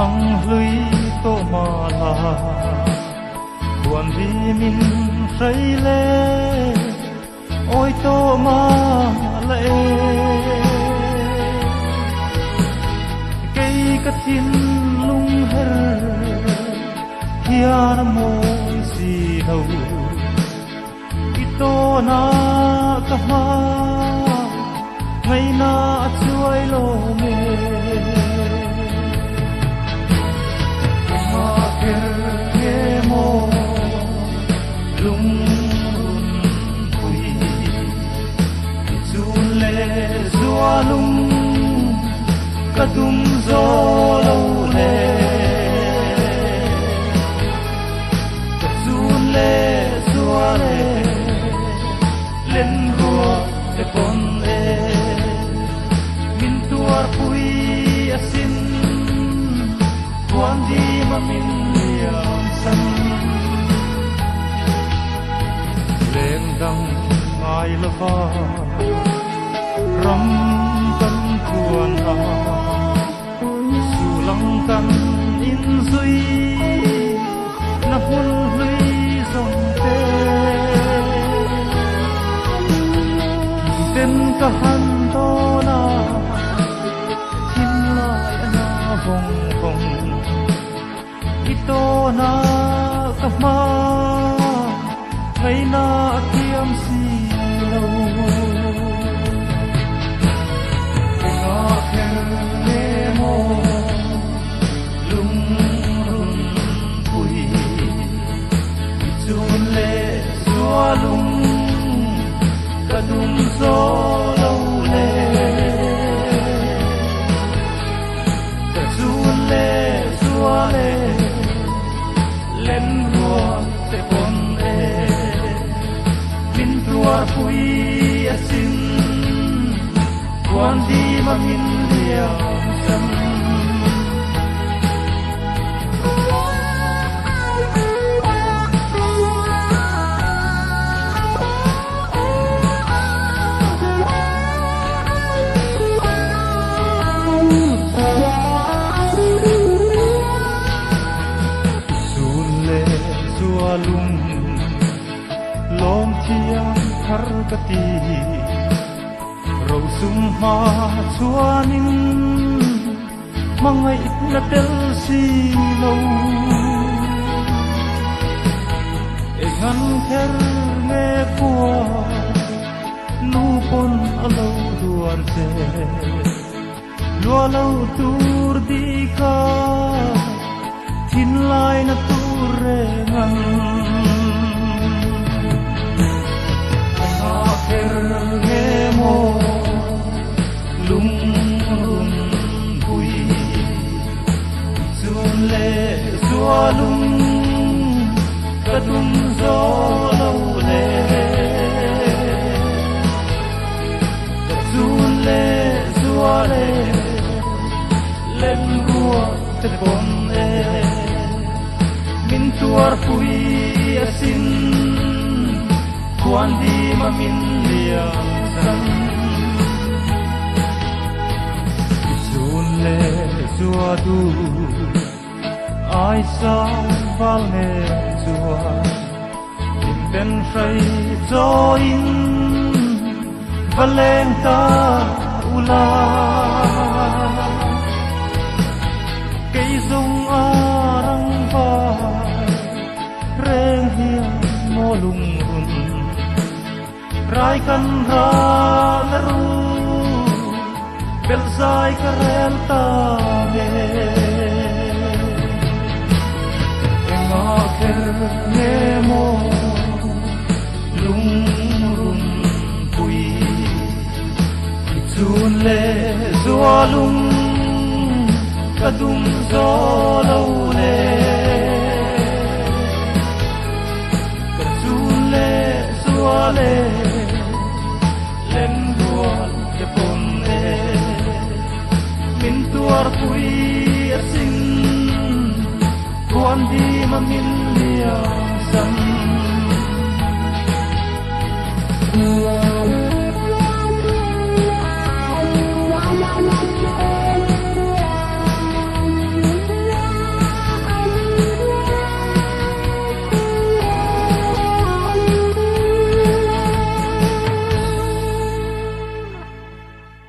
ang hlui to ma la buồn vì mình say lệ ôi to ma lệ cây cát chín lung her hiar môi si đâu ito na kaha ngày na chuai lo me ma ker mo lung pui chun le zua lung kadum zo lo le chun le zua le len rua te pon le min tuar pui asin quan di ma min liam san lên đăng ai là va ram tan cuan a su lang tan in zui na hun hui zong te ten ka han do na tin lai na vong vong ito na ka ma ngày na tiêm si lâu ngõ khen nghe mô lung run bụi chun lệ xóa lung cả đum gió lâu lệ cả chun lệ xóa lệ lên mùa sẽ bốn tua pui asin quan di ma min liam san sun le zua lung lom chiang har kati rau sum ma chuanin mangai na tel si lo engan kher me kwa nu pon alo duan se lo lo tur di ka tin lai na tur re ngang nghe mô lung run bụi chun lệ zua lung kadum gió lâu lệ chun lệ zua lệ lên rua te pon lệ min tuar pui asin quan di ma min liam san chun le chua du ai sao val ne chua tim ben say cho in valeng ta ula cây dung arang va reng hiang mo lung rai kan ra leru bel sai karel ta me enga kher ne mo lung run pui chun le zua lung kadum zo lo le chun le zua le min tuar pui asin quan di ma min liam san